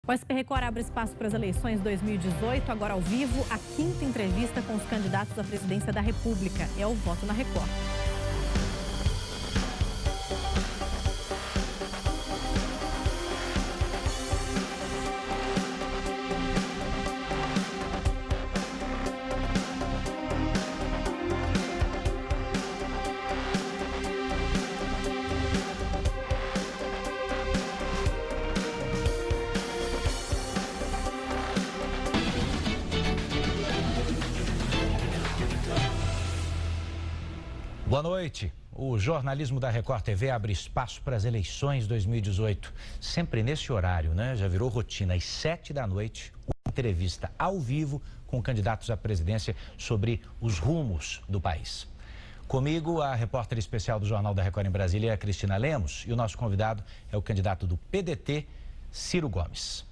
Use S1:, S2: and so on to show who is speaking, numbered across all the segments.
S1: O SP Record abre espaço para as eleições 2018, agora ao vivo, a 5ª entrevista com os candidatos à presidência da República. É o Voto na Record.
S2: Boa noite. O jornalismo da Record TV abre espaço para as eleições 2018. Sempre nesse horário, né? Já virou rotina. Às 7 da noite, uma entrevista ao vivo com candidatos à presidência sobre os rumos do país. Comigo, a repórter especial do Jornal da Record em Brasília, Cristina Lemos, e o nosso convidado é o candidato do PDT, Ciro Gomes.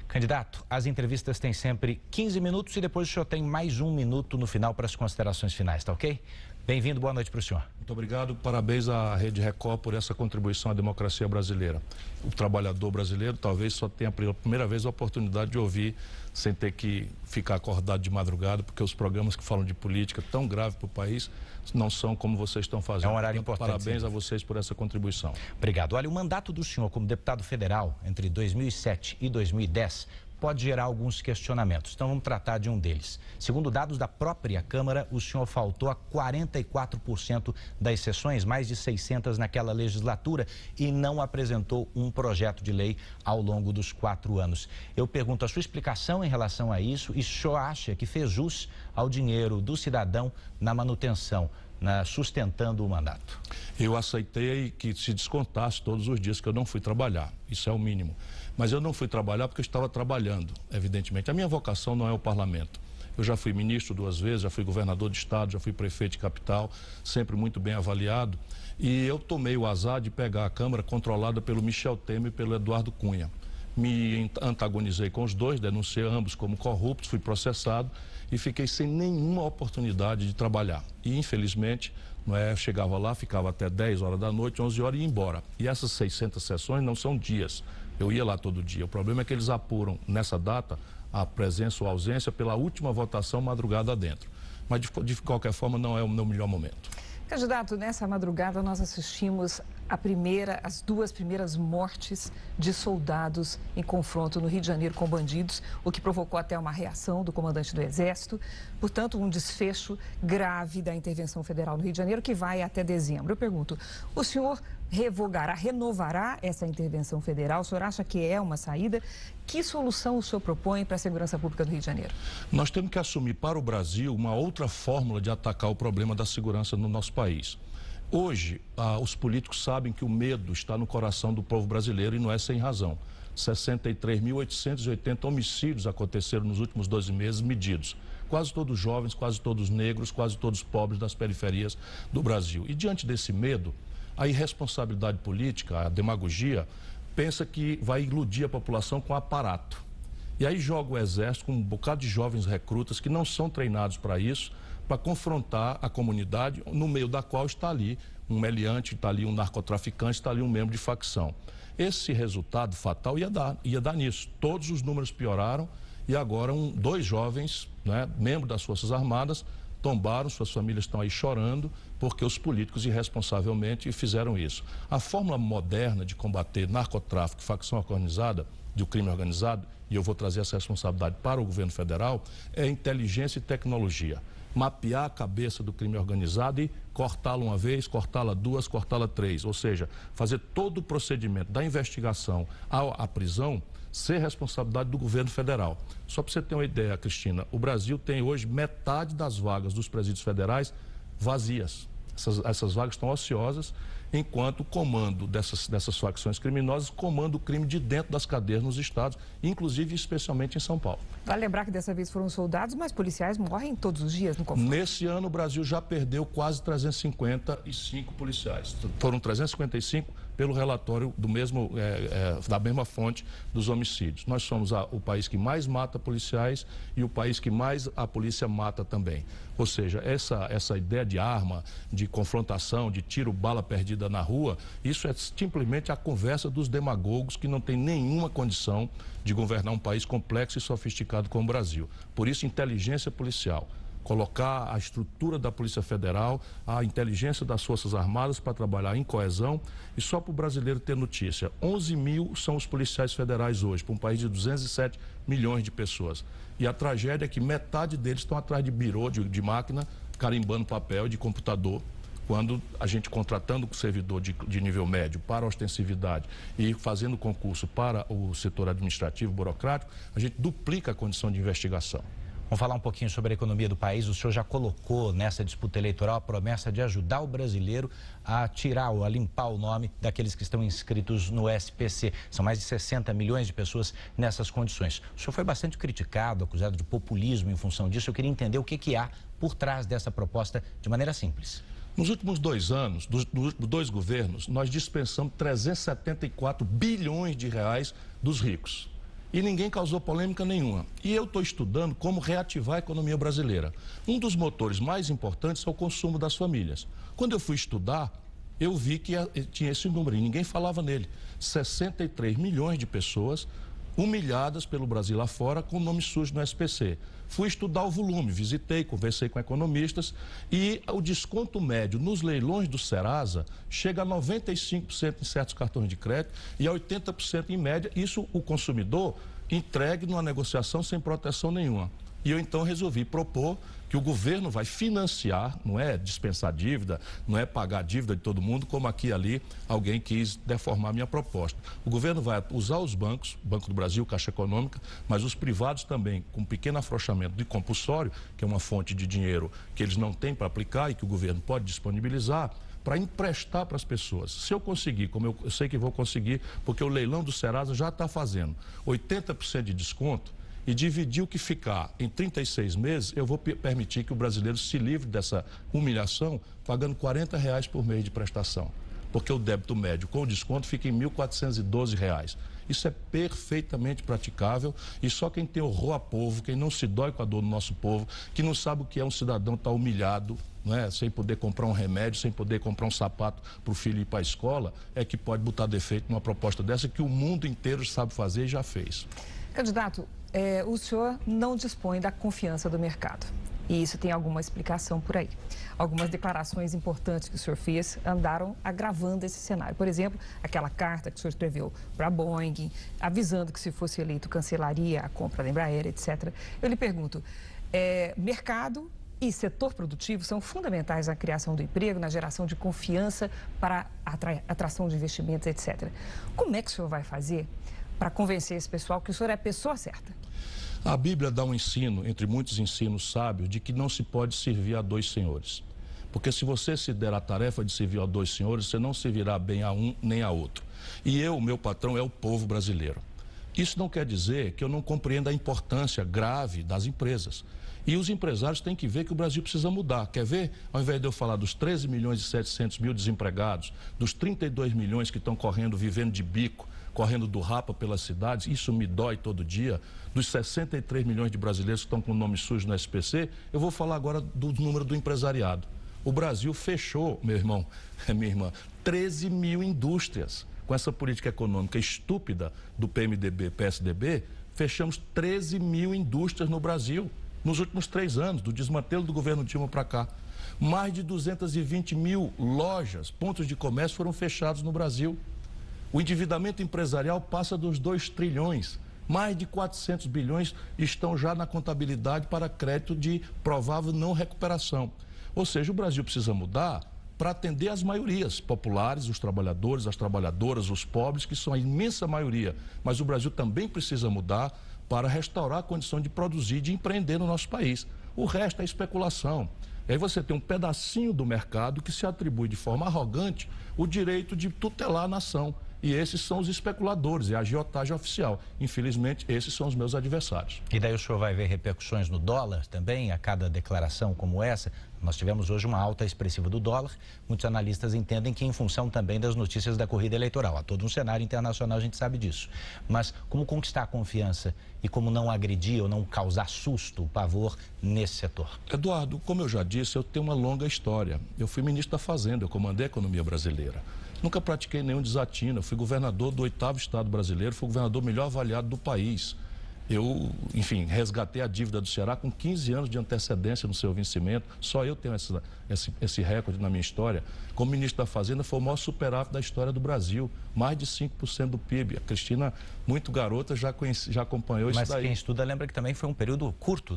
S2: Candidato, as entrevistas têm sempre 15 minutos e depois o senhor tem mais 1 minuto no final para as considerações finais, tá ok? Bem-vindo, boa noite para o senhor.
S3: Muito obrigado, parabéns à Rede Record por essa contribuição à democracia brasileira. O trabalhador brasileiro talvez só tenha pela primeira vez a oportunidade de ouvir sem ter que ficar acordado de madrugada, porque os programas que falam de política tão grave para o país não são como vocês estão fazendo.
S2: É um horário importante.
S3: Parabéns a vocês por essa contribuição.
S2: Obrigado. Olha, o mandato do senhor como deputado federal entre 2007 e 2010 pode gerar alguns questionamentos. Então vamos tratar de um deles. Segundo dados da própria Câmara, o senhor faltou a 44% das sessões, mais de 600 naquela legislatura, e não apresentou um projeto de lei ao longo dos 4 anos. Eu pergunto a sua explicação em relação a isso, e o senhor acha que fez jus ao dinheiro do cidadão na manutenção, sustentando o mandato?
S3: Eu aceitei que se descontasse todos os dias que eu não fui trabalhar. Isso é o mínimo. Mas eu não fui trabalhar porque eu estava trabalhando, evidentemente. A minha vocação não é o parlamento. Eu já fui ministro 2 vezes, já fui governador de estado, já fui prefeito de capital, sempre muito bem avaliado. E eu tomei o azar de pegar a Câmara controlada pelo Michel Temer e pelo Eduardo Cunha. Me antagonizei com os dois, denunciei ambos como corruptos, fui processado e fiquei sem nenhuma oportunidade de trabalhar. E, infelizmente, chegava lá, ficava até 10 horas da noite, 11 horas e ia embora. E essas 600 sessões não são dias. Eu ia lá todo dia. O problema é que eles apuram nessa data a presença ou ausência pela última votação madrugada dentro. Mas, de qualquer forma, não é o meu melhor momento.
S4: Candidato, nessa madrugada nós assistimos as 2 primeiras mortes de soldados em confronto no Rio de Janeiro com bandidos, o que provocou até uma reação do comandante do Exército. Portanto, um desfecho grave da intervenção federal no Rio de Janeiro que vai até dezembro. Eu pergunto, o senhor renovará essa intervenção federal? O senhor acha que é uma saída? Que solução o senhor propõe para a segurança pública do Rio de Janeiro?
S3: Nós temos que assumir para o Brasil uma outra fórmula de atacar o problema da segurança no nosso país. Hoje, os políticos sabem que o medo está no coração do povo brasileiro e não é sem razão. 63.880 homicídios aconteceram nos últimos 12 meses medidos. Quase todos jovens, quase todos negros, quase todos pobres das periferias do Brasil. E diante desse medo, a irresponsabilidade política, a demagogia, pensa que vai iludir a população com aparato. E aí joga o Exército com um bocado de jovens recrutas que não são treinados para isso, para confrontar a comunidade, no meio da qual está ali um meliante, está ali um narcotraficante, está ali um membro de facção. Esse resultado fatal ia dar nisso. Todos os números pioraram e agora 2 jovens, membros das Forças Armadas, tombaram, suas famílias estão aí chorando porque os políticos irresponsavelmente fizeram isso. A fórmula moderna de combater narcotráfico, facção organizada, do crime organizado, e eu vou trazer essa responsabilidade para o governo federal, é inteligência e tecnologia. Mapear a cabeça do crime organizado e cortá-la uma vez, cortá-la 2, cortá-la 3. Ou seja, fazer todo o procedimento da investigação à prisão ser responsabilidade do governo federal. Só para você ter uma ideia, Cristina, o Brasil tem hoje metade das vagas dos presídios federais vazias. Essas vagas estão ociosas, enquanto o comando dessas facções criminosas comanda o crime de dentro das cadeias nos estados, inclusive especialmente em São Paulo.
S4: Vale lembrar que dessa vez foram soldados, mas policiais morrem todos os dias no confronto.
S3: Nesse ano o Brasil já perdeu quase 355 policiais. Foram 355 pelo relatório da mesma fonte dos homicídios. Nós somos o país que mais mata policiais e o país que mais a polícia mata também. Ou seja, essa ideia de arma, de confrontação, de tiro, bala perdida na rua, isso é simplesmente a conversa dos demagogos que não tem nenhuma condição de governar um país complexo e sofisticado como o Brasil. Por isso, inteligência policial. Colocar a estrutura da Polícia Federal, a inteligência das Forças Armadas para trabalhar em coesão. E só para o brasileiro ter notícia, 11 mil são os policiais federais hoje, para um país de 207 milhões de pessoas. E a tragédia é que metade deles estão atrás de birô, de máquina, carimbando papel, de computador. Quando a gente contratando um servidor de nível médio para ostensividade e fazendo concurso para o setor administrativo, burocrático, a gente duplica a condição de investigação.
S2: Vamos falar um pouquinho sobre a economia do país. O senhor já colocou nessa disputa eleitoral a promessa de ajudar o brasileiro a tirar ou a limpar o nome daqueles que estão inscritos no SPC. São mais de 60 milhões de pessoas nessas condições. O senhor foi bastante criticado, acusado de populismo em função disso. Eu queria entender o que há por trás dessa proposta de maneira simples.
S3: Nos últimos 2 anos, dos 2 governos, nós dispensamos 374 bilhões de reais dos ricos. E ninguém causou polêmica nenhuma. E eu estou estudando como reativar a economia brasileira. Um dos motores mais importantes é o consumo das famílias. Quando eu fui estudar, eu vi que tinha esse número e ninguém falava nele. 63 milhões de pessoas humilhadas pelo Brasil lá fora com nome sujo no SPC. Fui estudar o volume, visitei, conversei com economistas e o desconto médio nos leilões do Serasa chega a 95% em certos cartões de crédito e a 80% em média. Isso o consumidor entregue numa negociação sem proteção nenhuma. E eu então resolvi propor que o governo vai financiar, não é dispensar dívida, não é pagar a dívida de todo mundo, como aqui e ali alguém quis deformar a minha proposta. O governo vai usar os bancos, Banco do Brasil, Caixa Econômica, mas os privados também, com um pequeno afrouxamento de compulsório, que é uma fonte de dinheiro que eles não têm para aplicar e que o governo pode disponibilizar, para emprestar para as pessoas. Se eu conseguir, como eu sei que vou conseguir, porque o leilão do Serasa já está fazendo 80% de desconto, e dividir o que ficar em 36 meses, eu vou permitir que o brasileiro se livre dessa humilhação pagando R$40 por mês de prestação. Porque o débito médio com o desconto fica em R$1.412. Isso é perfeitamente praticável e só quem tem horror a povo, quem não se dói com a dor do nosso povo, que não sabe o que é um cidadão estar humilhado, não é? Sem poder comprar um remédio, sem poder comprar um sapato para o filho ir para a escola, é que pode botar defeito numa proposta dessa que o mundo inteiro sabe fazer e já fez.
S4: Candidato, o senhor não dispõe da confiança do mercado. E isso tem alguma explicação por aí. Algumas declarações importantes que o senhor fez andaram agravando esse cenário. Por exemplo, aquela carta que o senhor escreveu para a Boeing, avisando que se fosse eleito cancelaria a compra da Embraer, etc. Eu lhe pergunto, mercado e setor produtivo são fundamentais na criação do emprego, na geração de confiança para a atração de investimentos, etc. Como é que o senhor vai fazer para convencer esse pessoal que o senhor é a pessoa certa?
S3: A Bíblia dá um ensino, entre muitos ensinos sábios, de que não se pode servir a 2 senhores. Porque se você se der a tarefa de servir a 2 senhores, você não servirá bem a um nem a outro. E o meu patrão é o povo brasileiro. Isso não quer dizer que eu não compreenda a importância grave das empresas. E os empresários têm que ver que o Brasil precisa mudar. Quer ver? Ao invés de eu falar dos 13 milhões e 700 mil desempregados, dos 32 milhões que estão correndo, vivendo de bico, correndo do rapa pelas cidades, isso me dói todo dia, dos 63 milhões de brasileiros que estão com o nome sujo no SPC, eu vou falar agora do número do empresariado. O Brasil fechou, meu irmão, minha irmã, 13 mil indústrias. Com essa política econômica estúpida do PMDB, PSDB, fechamos 13 mil indústrias no Brasil, nos últimos 3 anos, do desmantelo do governo Dilma para cá. Mais de 220 mil lojas, pontos de comércio foram fechados no Brasil. O endividamento empresarial passa dos 2 trilhões. Mais de 400 bilhões estão já na contabilidade para crédito de provável não recuperação. Ou seja, o Brasil precisa mudar para atender as maiorias populares, os trabalhadores, as trabalhadoras, os pobres, que são a imensa maioria. Mas o Brasil também precisa mudar para restaurar a condição de produzir e de empreender no nosso país. O resto é especulação. E aí você tem um pedacinho do mercado que se atribui de forma arrogante o direito de tutelar a nação. E esses são os especuladores, é a agiotagem oficial. Infelizmente, esses são os meus adversários.
S2: E daí o senhor vai ver repercussões no dólar também, a cada declaração como essa? Nós tivemos hoje uma alta expressiva do dólar. Muitos analistas entendem que em função também das notícias da corrida eleitoral. Há todo um cenário internacional, a gente sabe disso. Mas como conquistar a confiança e como não agredir ou não causar susto, pavor nesse setor?
S3: Eduardo, como eu já disse, eu tenho uma longa história. Eu fui ministro da Fazenda, eu comandei a economia brasileira. Nunca pratiquei nenhum desatino. Eu fui governador do 8º estado brasileiro, fui o governador melhor avaliado do país. Eu, enfim, resgatei a dívida do Ceará com 15 anos de antecedência no seu vencimento. Só eu tenho esse recorde na minha história. Como ministro da Fazenda, foi o maior superávit da história do Brasil. Mais de 5% do PIB. A Cristina, muito garota, já acompanhou isso daí.
S2: Mas quem estuda lembra que também foi um período curto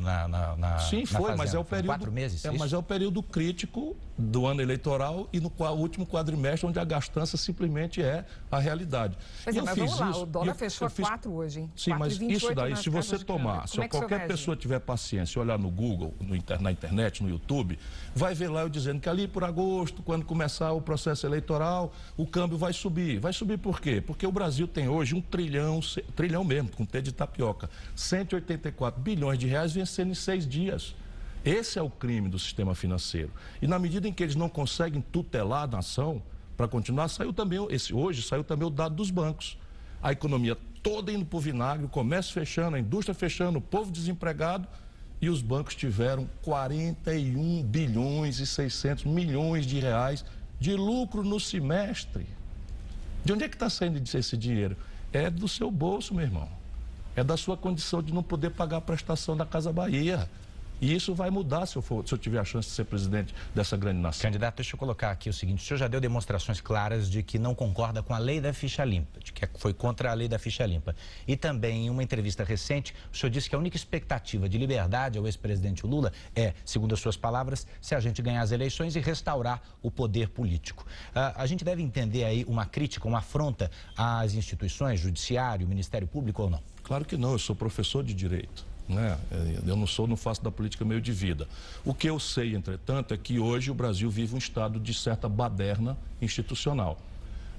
S3: Sim, foi,
S2: Fazenda.
S3: mas é o período...
S2: 4 meses,
S3: mas é o período crítico do ano eleitoral e no último quadrimestre, onde a gastança simplesmente é a realidade.
S4: Mas vamos lá, o dólar fechou a 4 hoje, hein?
S3: Sim, mas isso daí, se você tomar, se qualquer pessoa tiver paciência, olhar no Google, na internet, no YouTube, vai ver lá eu dizendo que ali por agosto, quando começar o processo eleitoral, o câmbio vai subir. Vai subir por quê? Porque o Brasil tem hoje 1 trilhão mesmo, com T de tapioca, 184 bilhões de reais vencendo em 6 dias. Esse é o crime do sistema financeiro. E na medida em que eles não conseguem tutelar a nação, para continuar, hoje saiu também o dado dos bancos. A economia toda indo para o vinagre, o comércio fechando, a indústria fechando, o povo desempregado, e os bancos tiveram 41 bilhões e 600 milhões de reais de lucro no semestre. De onde é que está saindo esse dinheiro? É do seu bolso, meu irmão. É da sua condição de não poder pagar a prestação da Casa Bahia. E isso vai mudar se eu tiver a chance de ser presidente dessa grande nação.
S2: Candidato, deixa eu colocar aqui o seguinte: o senhor já deu demonstrações claras de que não concorda com a lei da ficha limpa, de que foi contra a lei da ficha limpa. E também, em uma entrevista recente, o senhor disse que a única expectativa de liberdade ao ex-presidente Lula é, segundo as suas palavras, se a gente ganhar as eleições e restaurar o poder político. A gente deve entender aí uma crítica, uma afronta às instituições, judiciário, Ministério Público ou não?
S3: Claro que não, eu sou professor de direito. Eu não faço da política meio de vida. O que eu sei, entretanto, é que hoje o Brasil vive um estado de certa baderna institucional.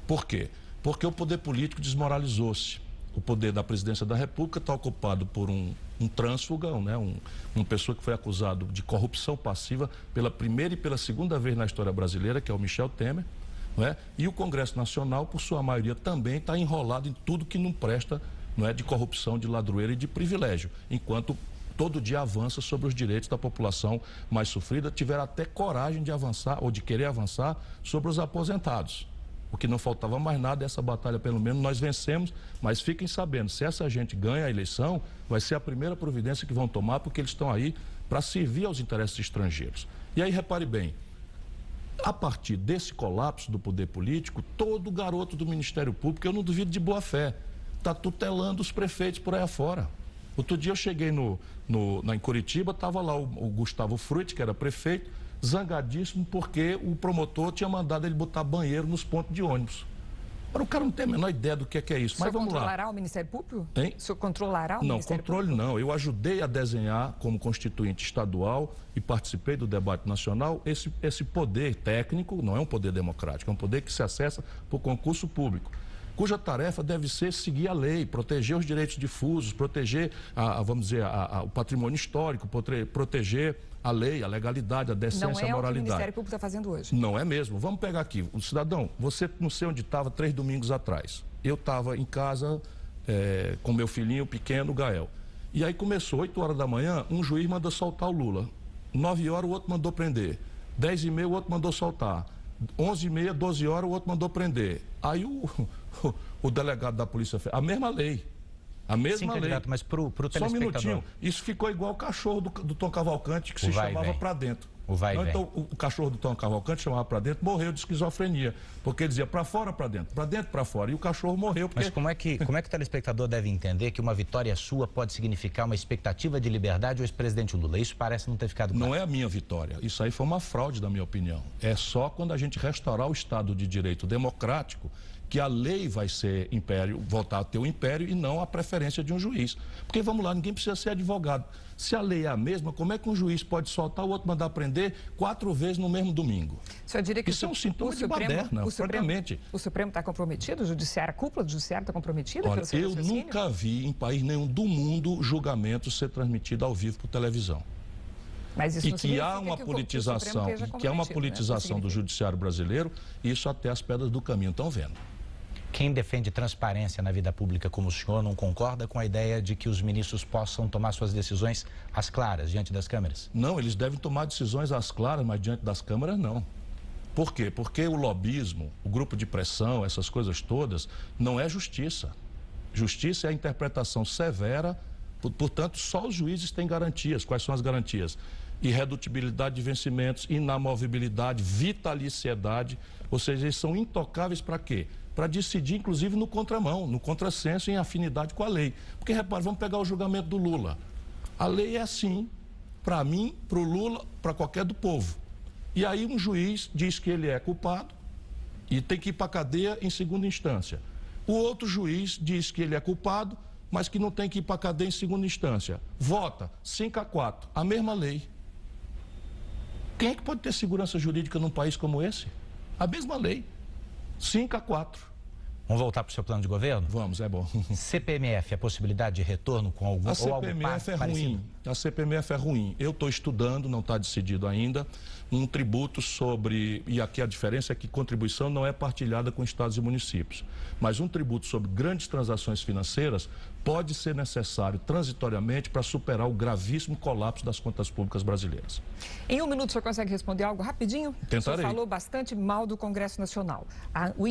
S3: Por quê? Porque o poder político desmoralizou-se. O poder da presidência da República está ocupado por um trânsfuga, uma pessoa que foi acusado de corrupção passiva pela primeira e pela segunda vez na história brasileira, que é o Michel Temer. E o Congresso Nacional, por sua maioria, também está enrolado em tudo que não presta, de corrupção, de ladroeira e de privilégio, enquanto todo dia avança sobre os direitos da população mais sofrida, tiveram até coragem de avançar ou de querer avançar sobre os aposentados. O que não faltava mais nada, essa batalha pelo menos nós vencemos, mas fiquem sabendo, se essa gente ganha a eleição, vai ser a primeira providência que vão tomar, porque eles estão aí para servir aos interesses estrangeiros. E aí, repare bem, a partir desse colapso do poder político, todo garoto do Ministério Público, eu não duvido de boa fé, está tutelando os prefeitos por aí afora. Outro dia eu cheguei em Curitiba, estava lá o Gustavo Frutti, que era prefeito, zangadíssimo porque o promotor tinha mandado ele botar banheiro nos pontos de ônibus. Agora, o cara não tem a menor ideia do que é isso. Mas vamos lá. O senhor
S4: controlará o Ministério Público?
S3: Hein?
S4: O senhor controlará o Ministério Público?
S3: Não, controle não. Eu ajudei a desenhar, como constituinte estadual, e participei do debate nacional, esse poder técnico, não é um poder democrático, é um poder que se acessa por concurso público, cuja tarefa deve ser seguir a lei, proteger os direitos difusos, proteger, o patrimônio histórico, proteger a lei, a legalidade, a decência, a moralidade.
S4: Não é o que o Ministério Público está fazendo hoje.
S3: Não é mesmo. Vamos pegar aqui. O cidadão, você não sei onde estava 3 domingos atrás. Eu estava em casa com meu filhinho pequeno, Gael. E aí começou, 8 horas da manhã, um juiz mandou soltar o Lula. 9 horas o outro mandou prender. 10h30 o outro mandou soltar. 11h30, 12 horas o outro mandou prender. Aí o delegado da Polícia Federal, a mesma lei. A mesma lei.
S2: Candidato, mas pro telespectador...
S3: Só um minutinho. Isso ficou igual o cachorro do Tom Cavalcante, que se chamava Pra Dentro. Então, o cachorro do Tom Cavalcante chamava Pra Dentro, morreu de esquizofrenia. Porque ele dizia pra fora, pra dentro, pra fora. E o cachorro morreu porque...
S2: Mas como é que o telespectador deve entender que uma vitória sua pode significar uma expectativa de liberdade ao ex-presidente Lula? Isso parece não ter ficado claro.
S3: Não é a minha vitória. Isso aí foi uma fraude, na minha opinião. É só quando a gente restaurar o Estado de Direito democrático que a lei vai ser império, voltar a ter o império e não a preferência de um juiz. Porque, vamos lá, ninguém precisa ser advogado. Se a lei é a mesma, como é que um juiz pode soltar o outro mandar prender 4 vezes no mesmo domingo?
S4: O senhor diria que
S3: isso é um sintoma de baderna, francamente.
S4: O Supremo está comprometido? O Judiciário, a cúpula do Judiciário está comprometida?
S3: Olha, eu nunca vi em país nenhum do mundo julgamento ser transmitido ao vivo por televisão.
S4: Mas isso
S3: e que há uma politização, do judiciário brasileiro, isso até as pedras do caminho estão vendo.
S2: Quem defende transparência na vida pública como o senhor não concorda com a ideia de que os ministros possam tomar suas decisões às claras, diante das câmeras?
S3: Não, eles devem tomar decisões às claras, mas diante das câmeras não. Por quê? Porque o lobismo, o grupo de pressão, essas coisas todas, não é justiça. Justiça é a interpretação severa, portanto, só os juízes têm garantias. Quais são as garantias? Irredutibilidade de vencimentos, inamovibilidade, vitaliciedade, ou seja, eles são intocáveis para quê? Para decidir, inclusive, no contramão, no contrassenso, em afinidade com a lei. Porque, repare, vamos pegar o julgamento do Lula. A lei é assim, para mim, para o Lula, para qualquer do povo. E aí um juiz diz que ele é culpado e tem que ir para a cadeia em segunda instância. O outro juiz diz que ele é culpado, mas que não tem que ir para a cadeia em segunda instância. Vota 5-4, a mesma lei. Quem é que pode ter segurança jurídica num país como esse? A mesma lei. 5-4.
S2: Vamos voltar para o seu plano de governo?
S3: Vamos, é bom.
S2: CPMF, a possibilidade de retorno com algum
S3: ou algo parecido? A CPMF é ruim. Eu estou estudando, não está decidido ainda, um tributo sobre, e aqui a diferença é que contribuição não é partilhada com estados e municípios, mas um tributo sobre grandes transações financeiras pode ser necessário transitoriamente para superar o gravíssimo colapso das contas públicas brasileiras.
S4: Em 1 minuto, o senhor consegue responder algo rapidinho?
S3: Tentarei.
S4: O senhor falou bastante mal do Congresso Nacional.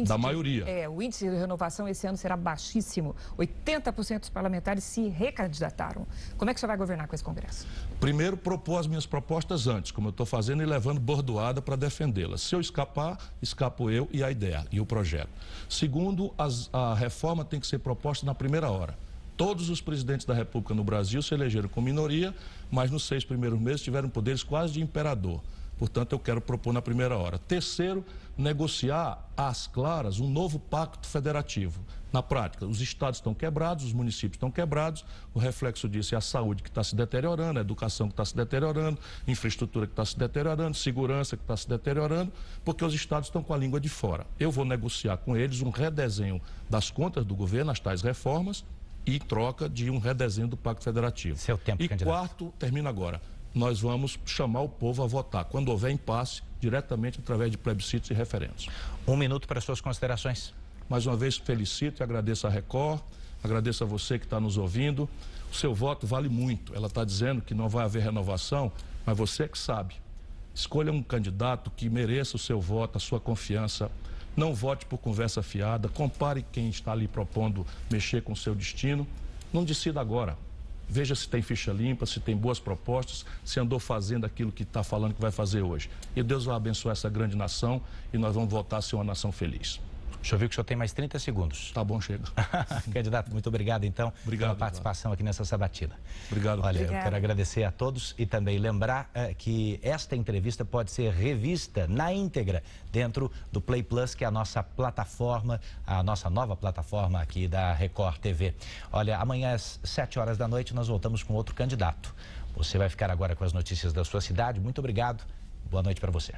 S3: Da maioria.
S4: O índice de renovação esse ano será baixíssimo. 80% dos parlamentares se recandidataram. Como é que o senhor vai governar com esse Congresso?
S3: Primeiro, propor as minhas propostas antes, como eu estou fazendo, e levando bordoada para defendê-las. Se eu escapar, escapo eu e a ideia, e o projeto. Segundo, a reforma tem que ser proposta na primeira hora. Todos os presidentes da República no Brasil se elegeram com minoria, mas nos 6 primeiros meses tiveram poderes quase de imperador. Portanto, eu quero propor na primeira hora. Terceiro, negociar às claras um novo pacto federativo. Na prática, os estados estão quebrados, os municípios estão quebrados, o reflexo disso é a saúde que está se deteriorando, a educação que está se deteriorando, infraestrutura que está se deteriorando, segurança que está se deteriorando, porque os estados estão com a língua de fora. Eu vou negociar com eles um redesenho das contas do governo, as tais reformas, e troca de um redesenho do Pacto Federativo.
S2: Seu tempo,
S3: e
S2: candidato.
S3: Quarto, termina agora, nós vamos chamar o povo a votar, quando houver impasse, diretamente através de plebiscitos e referendos.
S2: 1 minuto para suas considerações.
S3: Mais uma vez, felicito e agradeço a Record, agradeço a você que está nos ouvindo. O seu voto vale muito. Ela está dizendo que não vai haver renovação, mas você é que sabe. Escolha um candidato que mereça o seu voto, a sua confiança. Não vote por conversa fiada, compare quem está ali propondo mexer com o seu destino. Não decida agora. Veja se tem ficha limpa, se tem boas propostas, se andou fazendo aquilo que está falando que vai fazer hoje. E Deus vai abençoar essa grande nação e nós vamos voltar a ser uma nação feliz.
S2: O senhor viu que o senhor tem mais 30 segundos.
S3: Tá bom, chega.
S2: Candidato, muito obrigado, então, pela participação aqui nessa sabatina.
S3: Obrigado.
S2: Olha, eu quero agradecer a todos e também lembrar que esta entrevista pode ser revista na íntegra dentro do Play Plus, que é a nossa plataforma, a nossa nova plataforma aqui da Record TV. Olha, amanhã às 7 horas da noite nós voltamos com outro candidato. Você vai ficar agora com as notícias da sua cidade. Muito obrigado. Boa noite para você.